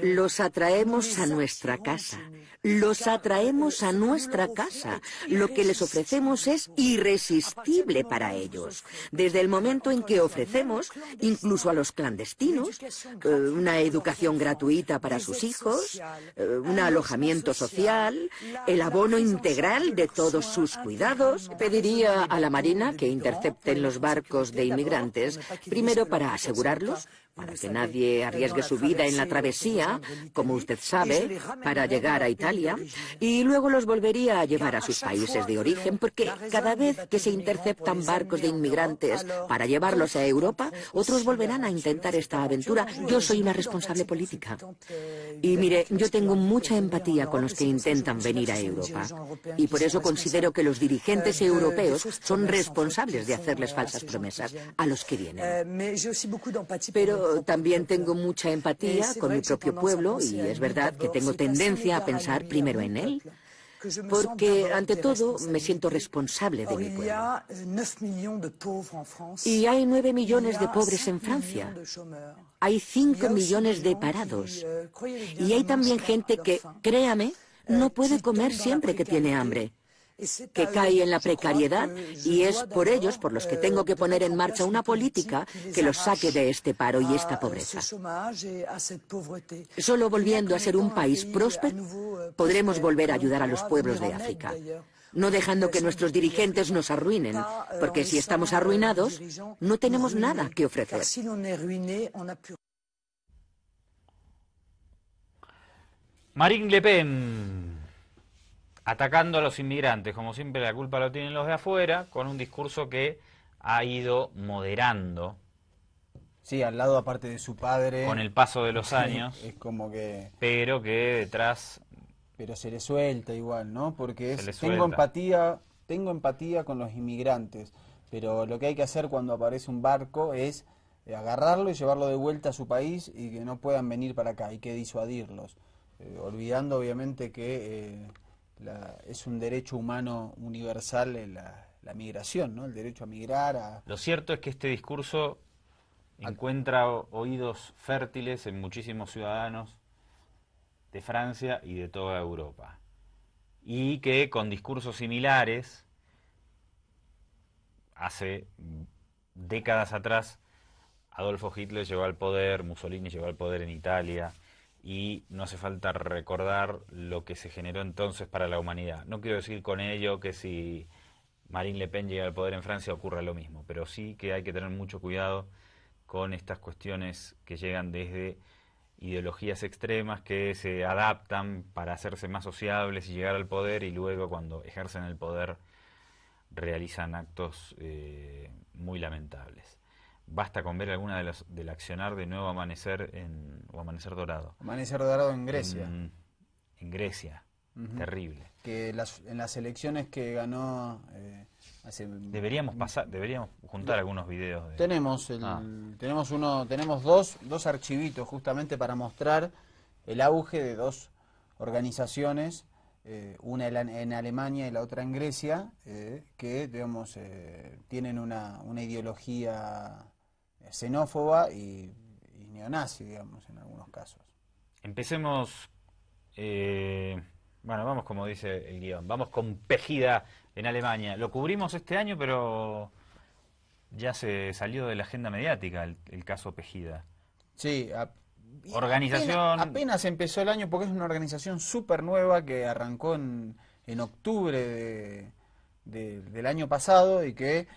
Los atraemos a nuestra casa. Los atraemos a nuestra casa. Lo que les ofrecemos es irresistible para ellos. Desde el momento en que ofrecemos, incluso a los clandestinos, una educación gratuita para sus hijos, un alojamiento social, el abono integral de todos sus cuidados. Pediría a la Marina que intercepten los barcos de inmigrantes, primero para asegurarlos, para que nadie arriesgue su vida en la travesía, como usted sabe, para llegar a Italia, y luego los volvería a llevar a sus países de origen, porque cada vez que se interceptan barcos de inmigrantes para llevarlos a Europa, otros volverán a intentar esta aventura. Yo soy una responsable política. Y mire, yo tengo mucha empatía con los que intentan venir a Europa, y por eso considero que los dirigentes europeos son responsables de hacerles falsas promesas a los que vienen. Pero también tengo mucha empatía con mi propio pueblo, y es verdad que tengo tendencia a pensar primero en él, porque ante todo me siento responsable de mi pueblo. Y hay 9 millones de pobres en Francia. Hay 5 millones de parados. Y hay también gente que, créame, no puede comer siempre que tiene hambre, que cae en la precariedad, y es por ellos por los que tengo que poner en marcha una política que los saque de este paro y esta pobreza. Solo volviendo a ser un país próspero podremos volver a ayudar a los pueblos de África, no dejando que nuestros dirigentes nos arruinen, porque si estamos arruinados, no tenemos nada que ofrecer. Marine Le Pen, atacando a los inmigrantes, como siempre la culpa lo tienen los de afuera, con un discurso que ha ido moderando. Sí, al lado aparte de su padre. Con el paso de los años. Es como que... Pero que detrás... Pero se le suelta igual, ¿no? Porque es, tengo empatía con los inmigrantes, pero lo que hay que hacer cuando aparece un barco es agarrarlo y llevarlo de vuelta a su país y que no puedan venir para acá, hay que disuadirlos. Olvidando obviamente que... es un derecho humano universal la migración, ¿no? El derecho a migrar. Lo cierto es que este discurso encuentra oídos fértiles en muchísimos ciudadanos de Francia y de toda Europa. Y que con discursos similares, hace décadas atrás, Adolfo Hitler llegó al poder, Mussolini llegó al poder en Italia, y no hace falta recordar lo que se generó entonces para la humanidad. No quiero decir con ello que si Marine Le Pen llega al poder en Francia ocurra lo mismo, pero sí que hay que tener mucho cuidado con estas cuestiones que llegan desde ideologías extremas que se adaptan para hacerse más sociables y llegar al poder, y luego cuando ejercen el poder realizan actos muy lamentables. Basta con ver alguna del accionar de Nuevo Amanecer o Amanecer Dorado. Amanecer Dorado en Grecia. En Grecia. Terrible. Que en las elecciones que ganó deberíamos juntar algunos videos. Tenemos dos archivitos justamente para mostrar el auge de dos organizaciones, una en Alemania y la otra en Grecia, que digamos tienen una ideología xenófoba y neonazi, digamos, en algunos casos. Empecemos, vamos como dice el guión, vamos con Pegida en Alemania. Lo cubrimos este año, pero ya se salió de la agenda mediática el caso Pegida. Sí, organización... Apenas empezó el año porque es una organización súper nueva que arrancó en octubre del año pasado y que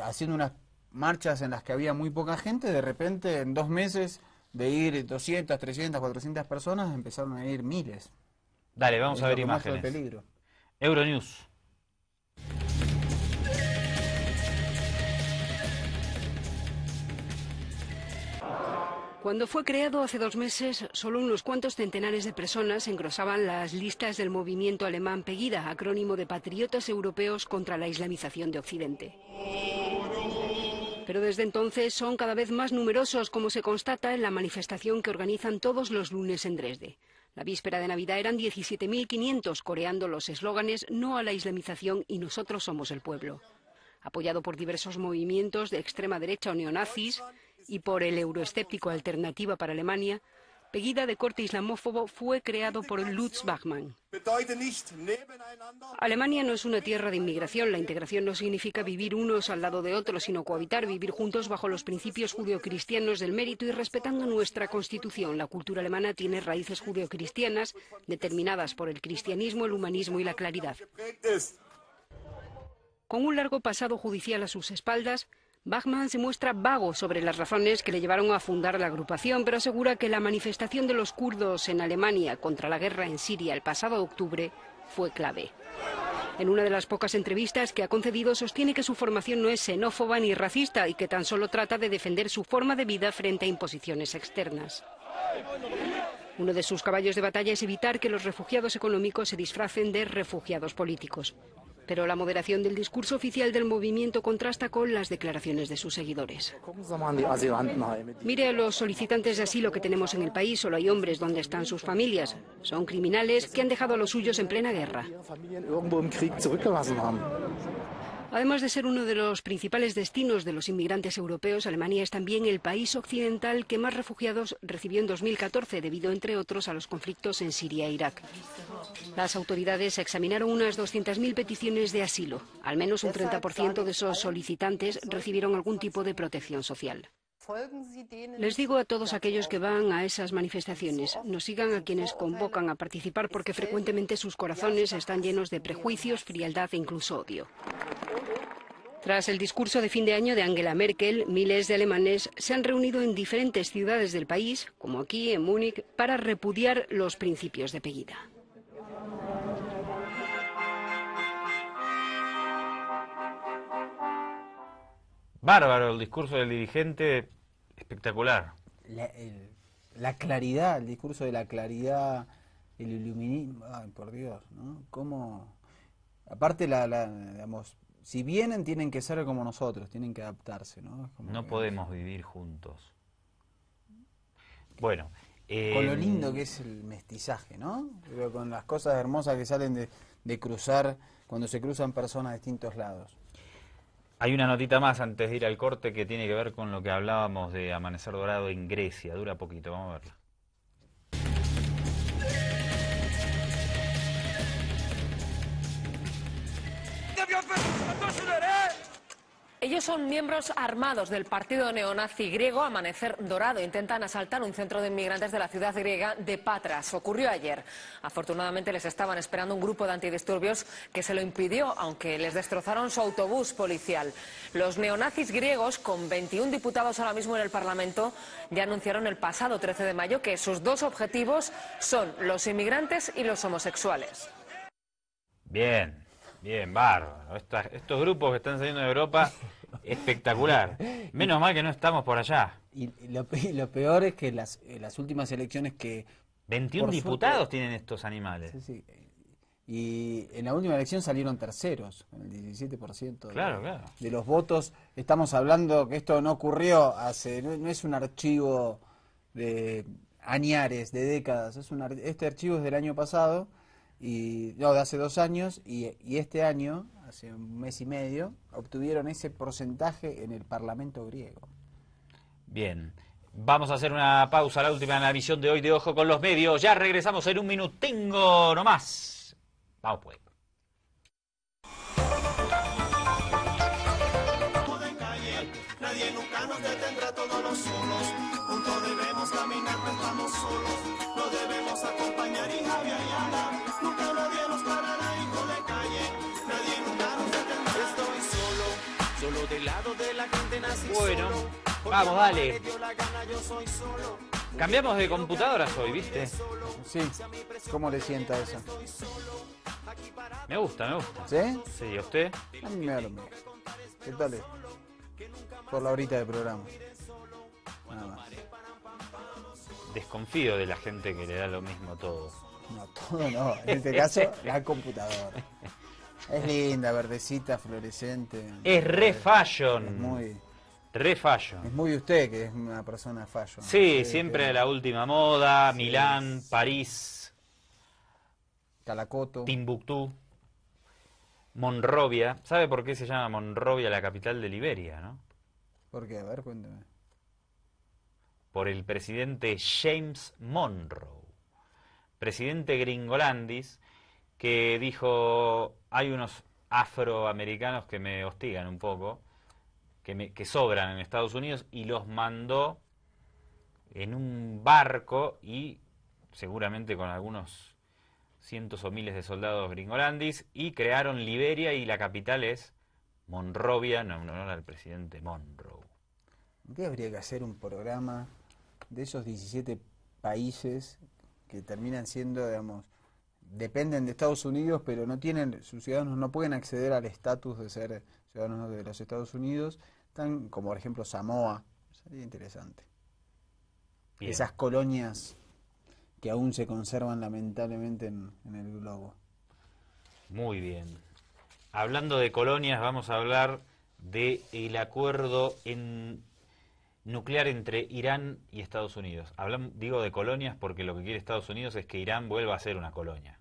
haciendo unas marchas en las que había muy poca gente, de repente en 2 meses de ir 200, 300, 400 personas empezaron a ir miles. Dale, vamos a ver lo que más fue imágenes. el peligro. Euronews. Cuando fue creado hace 2 meses, solo unos cuantos centenares de personas engrosaban las listas del movimiento alemán Pegida, acrónimo de Patriotas Europeos contra la Islamización de Occidente. Pero desde entonces son cada vez más numerosos, como se constata en la manifestación que organizan todos los lunes en Dresde. La víspera de Navidad eran 17.500 coreando los eslóganes "No a la islamización" y "Nosotros somos el pueblo". Apoyado por diversos movimientos de extrema derecha o neonazis y por el euroescéptico Alternativa para Alemania, Pegida, de corte islamófobo, fue creado por Lutz Bachmann. Alemania no es una tierra de inmigración. La integración no significa vivir unos al lado de otros, sino cohabitar, vivir juntos bajo los principios judeocristianos del mérito y respetando nuestra Constitución. La cultura alemana tiene raíces judeocristianas determinadas por el cristianismo, el humanismo y la claridad. Con un largo pasado judicial a sus espaldas, Bachmann se muestra vago sobre las razones que le llevaron a fundar la agrupación, pero asegura que la manifestación de los kurdos en Alemania contra la guerra en Siria el pasado octubre fue clave. En una de las pocas entrevistas que ha concedido, sostiene que su formación no es xenófoba ni racista y que tan solo trata de defender su forma de vida frente a imposiciones externas. Uno de sus caballos de batalla es evitar que los refugiados económicos se disfracen de refugiados políticos. Pero la moderación del discurso oficial del movimiento contrasta con las declaraciones de sus seguidores. Mire a los solicitantes de asilo que tenemos en el país, solo hay hombres. ¿Dónde están sus familias? Son criminales que han dejado a los suyos en plena guerra. Además de ser uno de los principales destinos de los inmigrantes europeos, Alemania es también el país occidental que más refugiados recibió en 2014, debido, entre otros, a los conflictos en Siria e Irak. Las autoridades examinaron unas 200.000 peticiones de asilo. Al menos un 30% de esos solicitantes recibieron algún tipo de protección social. Les digo a todos aquellos que van a esas manifestaciones, no sigan a quienes convocan a participar, porque frecuentemente sus corazones están llenos de prejuicios, frialdad e incluso odio. Tras el discurso de fin de año de Angela Merkel, miles de alemanes se han reunido en diferentes ciudades del país, como aquí en Múnich, para repudiar los principios de Pegida. Bárbaro el discurso del dirigente, espectacular. La claridad, el discurso de la claridad, el iluminismo, ay, por Dios, ¿no? Cómo, aparte digamos, si vienen tienen que ser como nosotros, tienen que adaptarse, ¿no? No podemos vivir juntos. Bueno. Con lo lindo que es el mestizaje, ¿no? Pero con las cosas hermosas que salen de cruzar, cuando se cruzan personas de distintos lados. Hay una notita más antes de ir al corte que tiene que ver con lo que hablábamos de Amanecer Dorado en Grecia. Dura poquito, vamos a verla. Ellos son miembros armados del partido neonazi griego Amanecer Dorado. Intentan asaltar un centro de inmigrantes de la ciudad griega de Patras. Ocurrió ayer. Afortunadamente les estaban esperando un grupo de antidisturbios que se lo impidió, aunque les destrozaron su autobús policial. Los neonazis griegos, con 21 diputados ahora mismo en el Parlamento, ya anunciaron el pasado 13 de mayo que sus 2 objetivos son los inmigrantes y los homosexuales. Bien, bien, bárbaro. Estos grupos que están saliendo de Europa, espectacular. Menos mal que no estamos por allá. Y lo peor es que las últimas elecciones que... 21 diputados tienen estos animales. Sí, sí. Y en la última elección salieron terceros, con el 17% de los votos. Estamos hablando que esto no ocurrió hace... No es un archivo de añares, de décadas. Este archivo es del año pasado, de hace 2 años, y este año, hace un mes y medio, obtuvieron ese porcentaje en el Parlamento griego. Bien, vamos a hacer una pausa, la última en la emisión de hoy de Ojo con los Medios. Ya regresamos en un minutingo nomás. Vamos pues. Nadie nunca nos detendrá, todos los solos, juntos debemos caminar, no estamos solos, lo debemos acompañar y Javier Ayala, nunca nadie nos parará, hijo de calle, nadie nunca nos detendrá. Estoy solo del lado de la gente nací Bueno, solo, vamos, dale. me dio la gana, yo soy solo. Cambiamos de computadoras hoy, ¿viste? Sí, ¿cómo le sienta eso? Me gusta, me gusta. ¿Sí? Sí, ¿a usted? A mí me da lo mismo. ¿Qué tal es? Por la horita de programa. Nada más. Desconfío de la gente que le da lo mismo todo. No, todo no. En este caso, la computadora. Es linda, verdecita, fluorescente. Es re fashion. Es muy... Re fashion. Es muy usted, que es una persona fashion. Sí, siempre la última moda, Milán, París, Calacoto, Timbuktu, Monrovia. ¿Sabe por qué se llama Monrovia la capital de Liberia, no? ¿Por qué? A ver, cuénteme. Por el presidente James Monroe, presidente gringolandis, que dijo, hay unos afroamericanos que me hostigan un poco, que sobran en Estados Unidos, y los mandó en un barco y seguramente con algunos cientos o miles de soldados gringolandis, y crearon Liberia, y la capital es Monrovia, en honor al presidente Monroe. ¿Qué habría que hacer un programa de esos 17 países que terminan siendo, digamos, dependen de Estados Unidos, pero no tienen, sus ciudadanos no pueden acceder al estatus de ser ciudadanos de los Estados Unidos, tan como por ejemplo Samoa? Sería interesante. Bien. Esas colonias que aún se conservan lamentablemente en el globo. Muy bien. Hablando de colonias, vamos a hablar del acuerdo nuclear entre Irán y Estados Unidos. Digo de colonias porque lo que quiere Estados Unidos es que Irán vuelva a ser una colonia.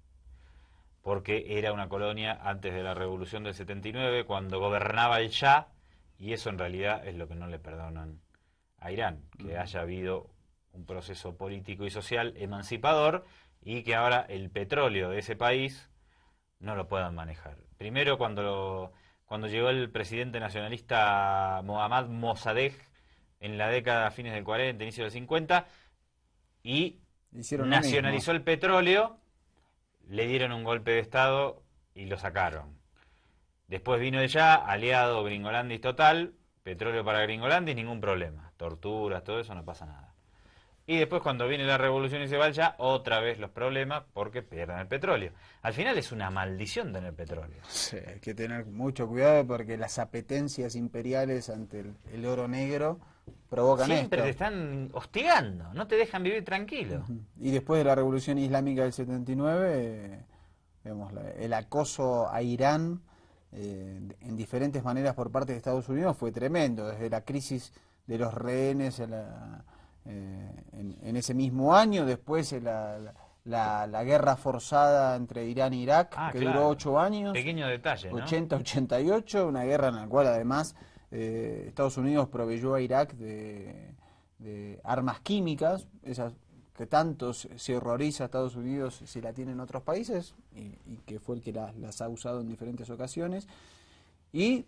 Porque era una colonia antes de la revolución del 79, cuando gobernaba el Shah, y eso en realidad es lo que no le perdonan a Irán, que haya habido un proceso político y social emancipador y que ahora el petróleo de ese país no lo puedan manejar. Primero, cuando llegó el presidente nacionalista Mohammad Mossadegh en la década, fines del 40, inicio del 50, y nacionalizó el petróleo, le dieron un golpe de Estado y lo sacaron. Después vino el Shah, aliado gringolandis total, petróleo para gringolandis, ningún problema. Torturas, todo eso, no pasa nada. Y después cuando viene la revolución y se va el Shah, otra vez los problemas porque pierden el petróleo. Al final es una maldición tener petróleo. Sí, hay que tener mucho cuidado porque las apetencias imperiales ante el oro negro provocan Siempre esto. te están hostigando, no te dejan vivir tranquilo. Y después de la revolución islámica del 79, vemos el acoso a Irán en diferentes maneras por parte de Estados Unidos fue tremendo, desde la crisis de los rehenes en ese mismo año, después la guerra forzada entre Irán e Irak, que duró 8 años. Pequeño detalle, ¿no? 80-88, una guerra en la cual además Estados Unidos proveyó a Irak de armas químicas, esas que tanto se horroriza a Estados Unidos si la tienen otros países, y que fue el que las ha usado en diferentes ocasiones. Y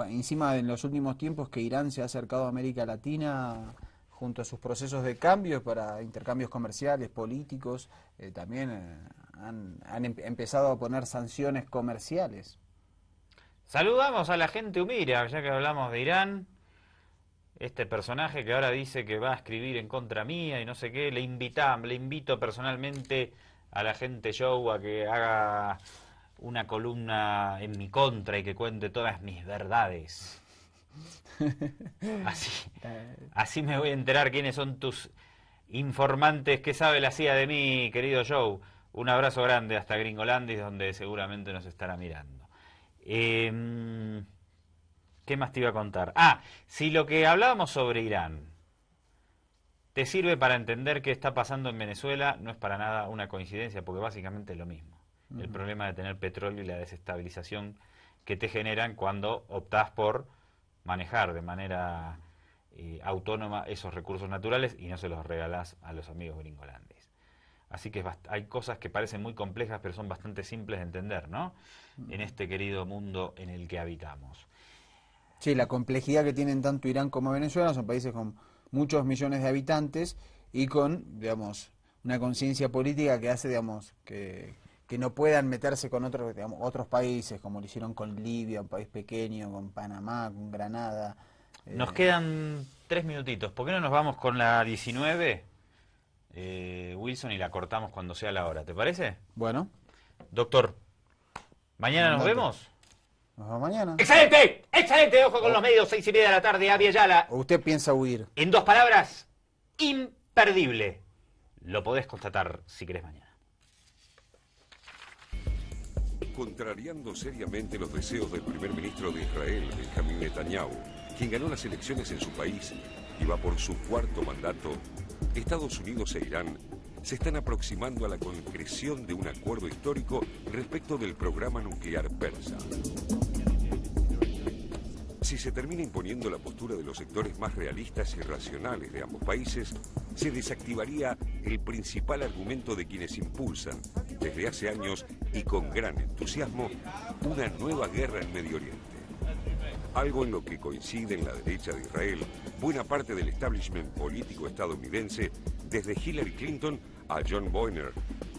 encima en los últimos tiempos que Irán se ha acercado a América Latina junto a sus procesos de cambio para intercambios comerciales, políticos, también han empezado a poner sanciones comerciales. Saludamos a la gente humilde, ya que hablamos de Irán. Este personaje que ahora dice que va a escribir en contra mía y no sé qué, le invito personalmente a la gente show a que haga una columna en mi contra y que cuente todas mis verdades. Así me voy a enterar quiénes son tus informantes, qué sabe la CIA de mí, querido Joe. Un abrazo grande hasta Gringolandis, donde seguramente nos estará mirando. ¿Qué más te iba a contar? Si lo que hablábamos sobre Irán te sirve para entender qué está pasando en Venezuela, no es para nada una coincidencia, porque básicamente es lo mismo. El problema de tener petróleo y la desestabilización que te generan cuando optás por manejar de manera autónoma esos recursos naturales y no se los regalás a los amigos gringolandis. Así que hay cosas que parecen muy complejas, pero son bastante simples de entender, ¿no? En este querido mundo en el que habitamos. Sí, la complejidad que tienen tanto Irán como Venezuela, son países con muchos millones de habitantes y con, digamos, una conciencia política que hace, digamos, que no puedan meterse con otros, digamos, otros países, como lo hicieron con Libia, un país pequeño, con Panamá, con Granada. Nos quedan 3 minutitos. ¿Por qué no nos vamos con la 19, Wilson, y la cortamos cuando sea la hora? ¿Te parece? Bueno. Doctor, ¿mañana nos vemos? Nos vemos mañana. ¡Excelente! ¡Excelente! Ojo con los medios, 6:30 de la tarde, Abya Yala. ¿O usted piensa huir? En 2 palabras, imperdible. Lo podés constatar si querés mañana. Contrariando seriamente los deseos del primer ministro de Israel, Benjamín Netanyahu, quien ganó las elecciones en su país y va por su 4º mandato, Estados Unidos e Irán se están aproximando a la concreción de un acuerdo histórico respecto del programa nuclear persa. Si se termina imponiendo la postura de los sectores más realistas y racionales de ambos países, se desactivaría el principal argumento de quienes impulsan, desde hace años y con gran entusiasmo, una nueva guerra en Medio Oriente. Algo en lo que coinciden la derecha de Israel, buena parte del establishment político estadounidense, desde Hillary Clinton a John Boehner,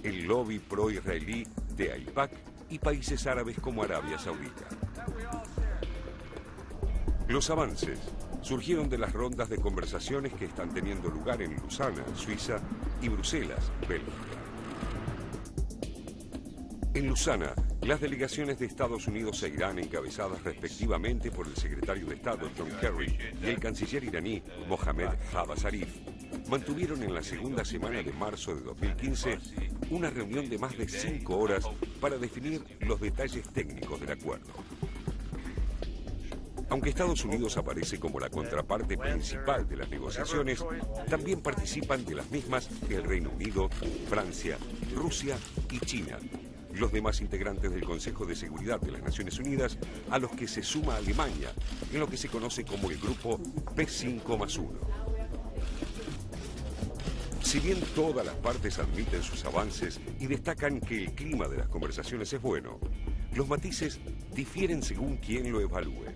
el lobby pro-israelí de AIPAC y países árabes como Arabia Saudita. Los avances surgieron de las rondas de conversaciones que están teniendo lugar en Lausana, Suiza, y Bruselas, Bélgica. En Lausana, las delegaciones de Estados Unidos e Irán, encabezadas respectivamente por el secretario de Estado John Kerry y el canciller iraní Mohammad Javad Zarif, mantuvieron en la segunda semana de marzo de 2015 una reunión de más de 5 horas para definir los detalles técnicos del acuerdo. Aunque Estados Unidos aparece como la contraparte principal de las negociaciones, también participan de las mismas el Reino Unido, Francia, Rusia y China, los demás integrantes del Consejo de Seguridad de las Naciones Unidas, a los que se suma Alemania, en lo que se conoce como el grupo P5+1. Si bien todas las partes admiten sus avances y destacan que el clima de las conversaciones es bueno, los matices difieren según quien lo evalúe.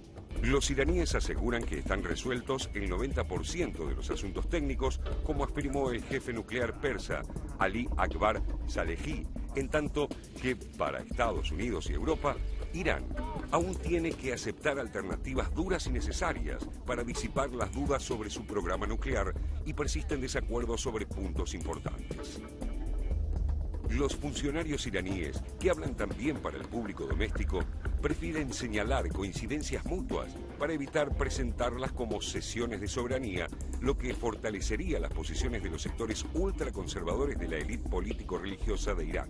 Los iraníes aseguran que están resueltos el 90% de los asuntos técnicos, como afirmó el jefe nuclear persa, Ali Akbar Salehi, en tanto que para Estados Unidos y Europa, Irán aún tiene que aceptar alternativas duras y necesarias para disipar las dudas sobre su programa nuclear y persiste en desacuerdo sobre puntos importantes. Los funcionarios iraníes, que hablan también para el público doméstico, prefieren señalar coincidencias mutuas para evitar presentarlas como cesiones de soberanía, lo que fortalecería las posiciones de los sectores ultraconservadores de la élite político-religiosa de Irán.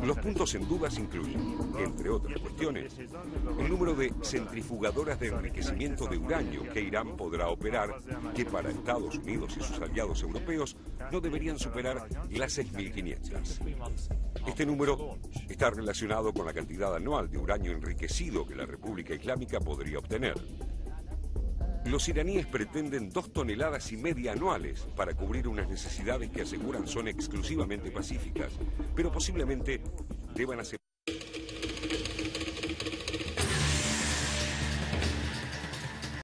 Los puntos en dudas incluyen, entre otras cuestiones, el número de centrifugadoras de enriquecimiento de uranio que Irán podrá operar, que para Estados Unidos y sus aliados europeos no deberían superar las 6.500. Este número está relacionado con la cantidad anual de uranio enriquecido que la República Islámica podría obtener. Los iraníes pretenden 2,5 toneladas anuales para cubrir unas necesidades que aseguran son exclusivamente pacíficas, pero posiblemente deban aceptar